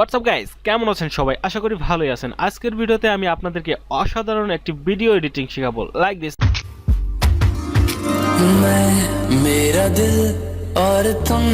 WhatsApp guys, কেমন আছেন সবাই? আশা করি ভালোই আছেন। আজকের ভিডিওতে আমি আপনাদেরকে অসাধারণ একটি ভিডিও এডিটিং শেখাবো, লাইক দিস। মেরা দিল और तुम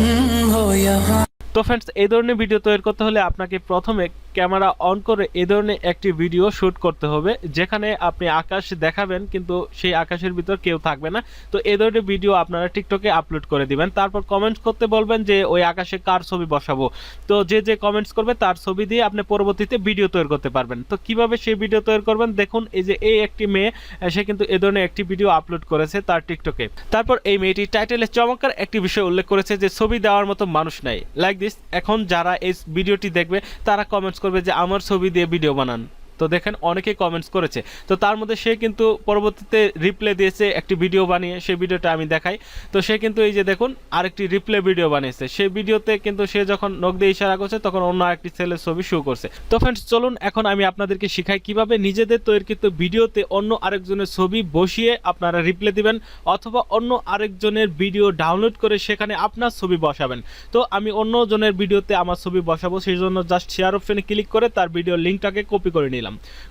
हो यहाँ। তো ফ্রেন্ডস, এই ধরনের ভিডিও তৈরি করতে হলে আপনাকে প্রথমে ক্যামেরা অন করে এই ধরনের একটি ভিডিও শ্যুট করতে হবে, যেখানে আপনি আকাশ দেখাবেন কিন্তু সেই আকাশের ভিতর কেউ থাকবে না। তো এই ধরনের ভিডিও আপনারা টিকটকে আপলোড করে দিবেন, তারপর কমেন্টস করতে বলবেন যে ওই আকাশে কার ছবি বসাবো। তো যে যে কমেন্টস করবে তার ছবি দিয়ে আপনি পরবর্তীতে ভিডিও তৈরি করতে পারবেন। তো কিভাবে সেই ভিডিও তৈরি করবেন দেখুন। এই যে এই একটি মেয়ে, সে কিন্তু এই ধরনের একটি ভিডিও আপলোড করেছে তার টিকটকে। তারপর এই মেয়েটি টাইটেলে চমৎকার একটি বিষয় উল্লেখ করেছে যে ছবি দেওয়ার মতো মানুষ নাই, লাইক দিস। এখন যারা এই ভিডিওটি দেখবে তারা কমেন্টস করবে যে আমার ছবি দিয়ে ভিডিও বানান। তো দেখেন অনেকেই কমেন্টস করেছে। তো তার মধ্যে সে কিন্তু পরবর্তীতে রিপ্লে দিয়েছে একটি ভিডিও বানিয়ে, সেই ভিডিওটা আমি দেখাই। তো সে কিন্তু এই যে দেখুন আরেকটি রিপ্লে ভিডিও বানিয়েছে। সেই ভিডিওতে কিন্তু সে যখন নখ দিয়ে ইশারা করছে তখন অন্য আরেকটি ছেলের ছবি শো করছে। তো ফ্রেন্ডস, চলুন এখন আমি আপনাদেরকে শিখাই কিভাবে নিজেদের তৈরিকৃত ভিডিওতে অন্য আরেকজনের ছবি বসিয়ে আপনারা রিপ্লে দিবেন, অথবা অন্য আরেকজনের ভিডিও ডাউনলোড করে সেখানে আপনার ছবি বসাবেন। তো আমি অন্য জনের ভিডিওতে আমার ছবি বসাবো, সেই জন্য জাস্ট শেয়ার অপশনে ক্লিক করে তার ভিডিও লিঙ্কটাকে কপি করে নিলাম।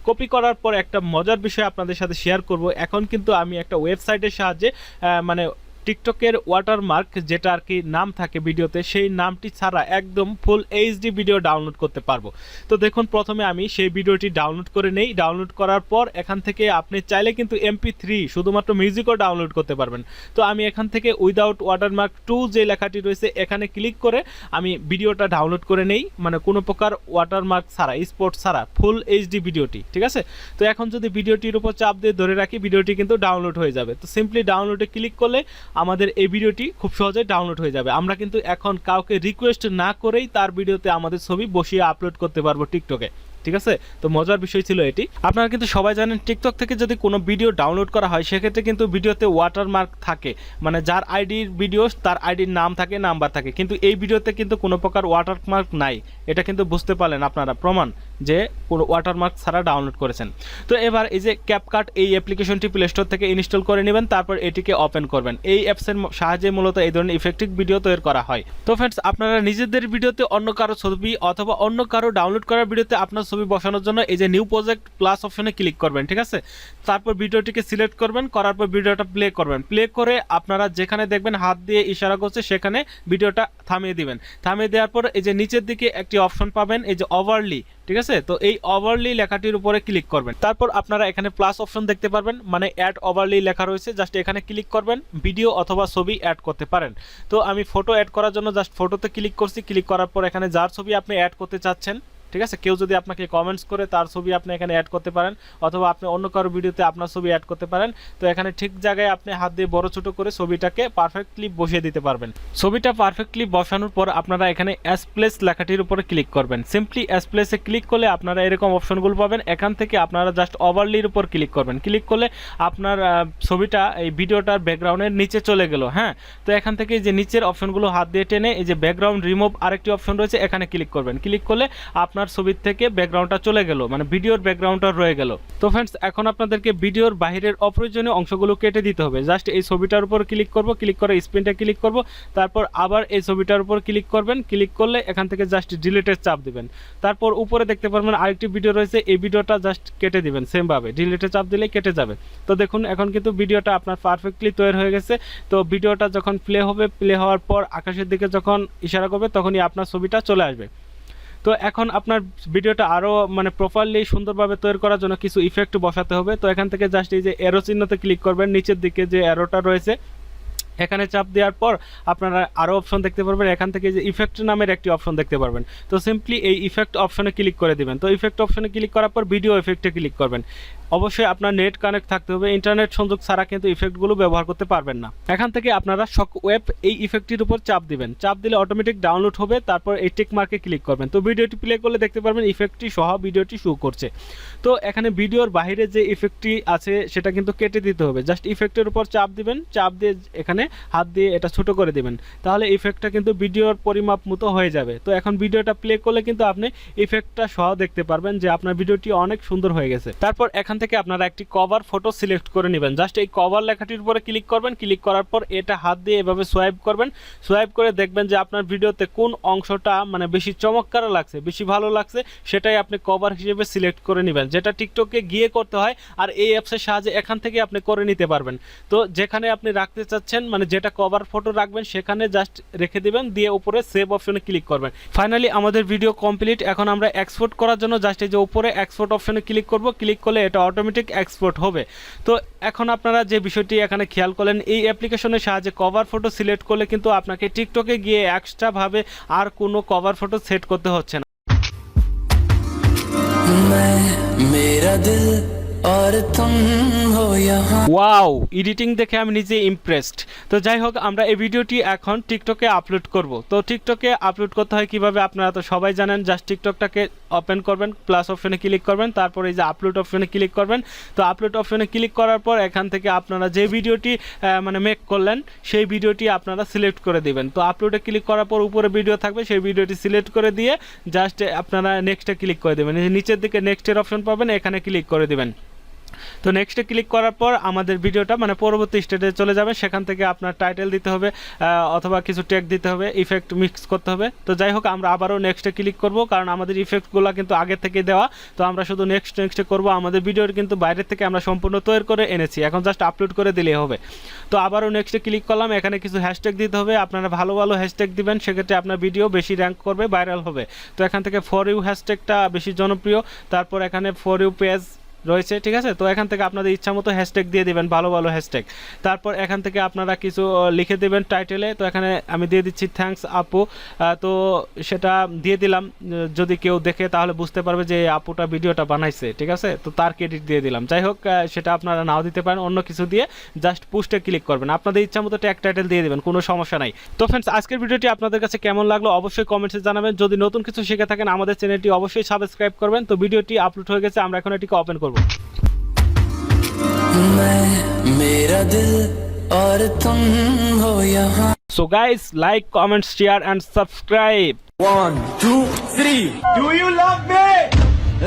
কপি করার পর একটা মজার বিষয় আপনাদের সাথে শেয়ার করব। এখন কিন্তু আমি একটা ওয়েবসাইটের সাহায্যে মানে টিকটকের ওয়াটারমার্ক যেটা আর কি নাম থাকে ভিডিওতে, সেই নামটি ছাড়া একদম ফুল এইচডি ভিডিও ডাউনলোড করতে পারবো। তো দেখুন প্রথমে আমি সেই ভিডিওটি ডাউনলোড করে নেই। ডাউনলোড করার পর এখান থেকে আপনি চাইলে কিন্তু MP3 শুধুমাত্র মিউজিকও ডাউনলোড করতে পারবেন। তো আমি এখান থেকে উইদাউট ওয়াটারমার্ক 2 যে লেখাটি রয়েছে এখানে ক্লিক করে আমি ভিডিওটা ডাউনলোড করে নেই, মানে কোনো প্রকার ওয়াটারমার্ক ছাড়া, স্পট ছাড়া ফুল এইচডি ভিডিওটি, ঠিক আছে। তো এখন যদি ভিডিওটির উপর চাপ দিয়ে ধরে রাখি, ভিডিওটি কিন্তু ডাউনলোড হয়ে যাবে। তো সিম্পলি ডাউনলোডে ক্লিক করলে আমাদের এই ভিডিওটি খুব সহজে ডাউনলোড হয়ে যাবে। আমরা কিন্তু এখন কাউকে রিকোয়েস্ট না করেই তার ভিডিওতে আমাদের ছবি বসিয়ে আপলোড করতে পারবো টিকটকে, ঠিক আছে। তো মজার বিষয় ছিল এটি। আপনারা কিন্তু সবাই জানেন টিকটক থেকে যদি কোনো ভিডিও ডাউনলোড করা হয় সেক্ষেত্রে কিন্তু ভিডিওতে ওয়াটারমার্ক থাকে, মানে যার আইডির ভিডিও তার আইডির নাম থাকে, নাম্বার থাকে, কিন্তু এই ভিডিওতে কিন্তু কোনো প্রকার ওয়াটারমার্ক নাই। এটা কিন্তু বুঝতে পারলেন আপনারা, প্রমাণ যে কোনো ওয়াটারমার্ক ছাড়া ডাউনলোড করেছেন। তো এবার এই যে ক্যাপকাট এই অ্যাপ্লিকেশনটি প্লে স্টোর থেকে ইনস্টল করে নেবেন, তারপর এটিকে ওপেন করবেন। এই অ্যাপসের সাহায্যে মূলত এই ধরনের ইফেক্টিভ ভিডিও তৈরি করা হয়। তো ফ্রেন্ডস, আপনারা নিজেদের ভিডিওতে অন্য কারো ছবি অথবা অন্য কারো ডাউনলোড করা ভিডিওতে আপনার ছবি বসানোর জন্য এই যে নিউ প্রজেক্ট প্লাস অপশনে ক্লিক করবেন, ঠিক আছে। তারপর ভিডিওটিকে সিলেক্ট করবেন, করার পর ভিডিওটা প্লে করবেন। প্লে করে আপনারা যেখানে দেখবেন হাত দিয়ে ইশারা করছে সেখানে ভিডিওটা থামিয়ে দিবেন। থামিয়ে দেওয়ার পর এই যে নিচের দিকে একটি অপশন পাবেন, এই যে ওভারলি, ঠিক আছে। তো এই ওভারলি লেখাটির উপরে ক্লিক করবেন। তারপর আপনারা এখানে প্লাস অপশন দেখতে পারবেন, মানে অ্যাড ওভারলি লেখা রয়েছে, জাস্ট এখানে ক্লিক করবেন। ভিডিও অথবা ছবি অ্যাড করতে পারেন। তো আমি ফটো অ্যাড করার জন্য জাস্ট ফটোতে ক্লিক করছি। ক্লিক করার পর এখানে যার ছবি আপনি অ্যাড করতে চাচ্ছেন, ঠিক আছে, কেউ যদি আপনাকে কমেন্টস করে তার ছবি আপনি এখানে অ্যাড করতে পারেন, অথবা আপনি অন্য কারো ভিডিওতে আপনার ছবি অ্যাড করতে পারেন। তো এখানে ঠিক জায়গায় আপনি হাত দিয়ে বড় ছোট করে ছবিটাকে পারফেক্টলি বসিয়ে দিতে পারবেন। ছবিটা পারফেক্টলি বসানোর পর আপনারা এখানে অ্যাজ প্লেস লেখাটির উপরে ক্লিক করবেন। সিম্পলি অ্যাজ প্লেসে ক্লিক করলে আপনারা এরকম অপশনগুলো পাবেন। এখান থেকে আপনারা জাস্ট ওভারলির উপর ক্লিক করবেন। ক্লিক করলে আপনার ছবিটা এই ভিডিওটার ব্যাকগ্রাউন্ডের নিচে চলে গেল। হ্যাঁ, তো এখান থেকে যে নিচের অপশনগুলো হাত দিয়ে টেনে এই যে ব্যাকগ্রাউন্ড রিমুভ আরেকটি অপশন রয়েছে, এখানে ক্লিক করবেন। ক্লিক করলে আপনার ছবির থেকে ব্যাকগ্রাউন্ডটা চলে গেল, মানে ভিডিওর ব্যাকগ্রাউন্ডটা রয়ে গেল। তো ফ্রেন্ডস, এখন আপনাদেরকে ভিডিওর বাইরের অপ্রয়োজনীয় অংশগুলো কেটে দিতে হবে। জাস্ট এই ছবিটার উপর ক্লিক করব, ক্লিক করে স্পিনটা ক্লিক করব, তারপর আবার এই ছবিটার উপর ক্লিক করবেন। ক্লিক করলে এখান থেকে জাস্ট ডিলিটের চাপ দিবেন। তারপর উপরে দেখতে পারবেন আরেকটি ভিডিও রয়েছে, এই ভিডিওটা জাস্ট কেটে দিবেন সেম ভাবে, ডিলিটের চাপ দিলেই কেটে যাবে। তো দেখুন এখন কিন্তু ভিডিওটা আপনার পারফেক্টলি তৈরি হয়ে গেছে। তো ভিডিওটা যখন প্লে হবে, প্লে হওয়ার পর আকাশের দিকে যখন ইশারা করবে তখনই আপনার ছবিটা চলে আসবে। তো এখন আপনার ভিডিওটা আরও মানে প্রপারলি সুন্দরভাবে তৈরি করার জন্য কিছু ইফেক্ট বসাতে হবে। তো এখান থেকে জাস্ট এই যে অ্যারো চিহ্নতে ক্লিক করবেন, নিচের দিকে যে অ্যারোটা রয়েছে এখানে চাপ দেওয়ার পর আপনারা আরও অপশন দেখতে পারবেন। এখান থেকে যে ইফেক্ট নামের একটি অপশন দেখতে পারবেন। তো সিম্পলি এই ইফেক্ট অপশনে ক্লিক করে দিবেন। তো ইফেক্ট অপশনে ক্লিক করার পর ভিডিও ইফেক্টে ক্লিক করবেন। অবশ্যই আপনার নেট কানেক্ট থাকতে হবে, ইন্টারনেট সংযোগ ছাড়া কিন্তু ইফেক্টগুলো ব্যবহার করতে পারবেন না। এখান থেকে আপনারা শক ওয়েব এই ইফেক্টটির উপর চাপ দিবেন। চাপ দিলে অটোমেটিক ডাউনলোড হবে, তারপর এই টিক মার্কে ক্লিক করবেন। তো ভিডিওটি প্লে করলে দেখতে পারবেন ইফেক্টটি সহ ভিডিওটি শো করছে। তো এখানে ভিডিওর বাইরে যে ইফেক্টটি আছে সেটা কিন্তু কেটে দিতে হবে। জাস্ট ইফেক্টের উপর চাপ দিবেন, চাপ দিয়ে এখানে হাত দিয়ে এটা ছোট করে দিবেন, তাহলে ইফেক্টটা কিন্তু ভিডিওর পরিমাপ মতো হয়ে যাবে। তো এখন ভিডিওটা প্লে করলে কিন্তু আপনি ইফেক্টটা সহ দেখতে পারবেন যে আপনার ভিডিওটি অনেক সুন্দর হয়ে গেছে। তারপর এখান এখান থেকে আপনারা একটি কভার ফটো সিলেক্ট করে নেবেন। জাস্ট এই কভার লেখাটির উপরে ক্লিক করবেন, ক্লিক করার পর এটা হাত দিয়ে এভাবে সোয়াইপ করবেন। সোয়াইপ করে দেখবেন যে আপনার ভিডিওতে কোন অংশটা মানে বেশি চমৎকার লাগছে, বেশি ভালো লাগছে, সেটাই আপনি কভার হিসেবে সিলেক্ট করে নেবেন, যেটা টিকটকে গিয়ে করতে হয়। আর এই অ্যাপসের সাহায্যে এখান থেকে আপনি করে নিতে পারবেন। তো যেখানে আপনি রাখতে চাচ্ছেন মানে যেটা কভার ফটো রাখবেন সেখানে জাস্ট রেখে দিবেন, দিয়ে উপরে সেভ অপশনে ক্লিক করবেন। ফাইনালি আমাদের ভিডিও কমপ্লিট। এখন আমরা এক্সপোর্ট করার জন্য জাস্ট এই যে উপরে এক্সপোর্ট অপশনে ক্লিক করব, ক্লিক করলে এটা অটোমেটিক এক্সপোর্ট হবে। তো এখন আপনারা যে বিষয়টি এখানে খেয়াল করলেন, এই অ্যাপ্লিকেশনের সাহায্যে কভার ফটো সিলেক্ট করলে কিন্তু আপনাকে টিকটকে গিয়ে এক্সট্রাভাবে আর কোনো কভার ফটো সেট করতে হচ্ছে না। ওয়াও, এডিটিং দেখে আমি নিজে ইমপ্রেসড। তো যাই হোক, আমরা এই ভিডিওটি এখন টিকটকে আপলোড করব। তো টিকটকে আপলোড করতে হয় কিভাবে আপনারা তো সবাই জানেন। জাস্ট টিকটকটাকে ওপেন করবেন, প্লাস অপশনে ক্লিক করবেন, তারপর এই যে আপলোড অপশনে ক্লিক করবেন। তো আপলোড অপশনে ক্লিক করার পর এখান থেকে আপনারা যে ভিডিওটি মানে মেক করলেন সেই ভিডিওটি আপনারা সিলেক্ট করে দিবেন। তো আপলোডে ক্লিক করার পর উপরে ভিডিও থাকবে, সেই ভিডিওটি সিলেক্ট করে দিয়ে জাস্ট আপনারা নেক্সটে ক্লিক করে দেবেন। নিচের দিকে নেক্সটের অপশন পাবেন, এখানে ক্লিক করে দেবেন। তো নেক্সটে ক্লিক করার পর আমাদের ভিডিওটা মানে পরবর্তী স্টেজে চলে যাবে। সেখান থেকে আপনার টাইটেল দিতে হবে অথবা কিছু ট্যাগ দিতে হবে, ইফেক্ট মিক্স করতে হবে। তো যাই হোক, আমরা আবারও নেক্সটে ক্লিক করব, কারণ আমাদের ইফেক্টগুলো কিন্তু আগে থেকে দেওয়া। তো আমরা শুধু নেক্সটে করব। আমাদের ভিডিওর কিন্তু বাইরের থেকে আমরা সম্পূর্ণ তৈরি করে এনেছি, এখন জাস্ট আপলোড করে দিলেই হবে। তো আবারও নেক্সটে ক্লিক করলাম, এখানে কিছু হ্যাশট্যাগ দিতে হবে। আপনারা ভালো ভালো হ্যাশট্যাগ দিবেন, সেক্ষেত্রে আপনার ভিডিও বেশি র্যাঙ্ক করবে, ভাইরাল হবে। তো এখান থেকে ফর ইউ হ্যাশট্যাগটা বেশি জনপ্রিয়। তারপর এখানে ফর ইউ পেজ রয়েছে, ঠিক আছে। তো এখান থেকে আপনাদের ইচ্ছা মতো হ্যাশট্যাগ দিয়ে দিবেন, ভালো ভালো হ্যাশট্যাগ। তারপর এখান থেকে আপনারা কিছু লিখে দেবেন টাইটেলে। তো এখানে আমি দিয়ে দিচ্ছি থ্যাঙ্কস আপু। তো সেটা দিয়ে দিলাম, যদি কেউ দেখে তাহলে বুঝতে পারবে যে আপুটা ভিডিওটা বানাইছে, ঠিক আছে। তো তার ক্রেডিট দিয়ে দিলাম। যাই হোক, সেটা আপনারা নাও দিতে পারেন, অন্য কিছু দিয়ে জাস্ট পোস্টে ক্লিক করবেন। আপনাদের ইচ্ছা মতো ট্যাগ টাইটেল দিয়ে দেবেন, কোনো সমস্যা নাই। তো ফ্রেন্ডস, আজকের ভিডিওটি আপনাদের কাছে কেমন লাগলো অবশ্যই কমেন্টসে জানাবেন। যদি নতুন কিছু শিখে থাকেন আমাদের চ্যানেলটি অবশ্যই সাবস্ক্রাইব করবেন। তো ভিডিওটি আপলোড হয়ে গেছে, আমরা এখন এটিকে ওপেন করব। मेरा दिल और तुम हो यहाँ। So guys, like, comment, share and subscribe. 1 2 3 Do you love me?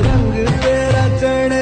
रंग तेरा चढ़े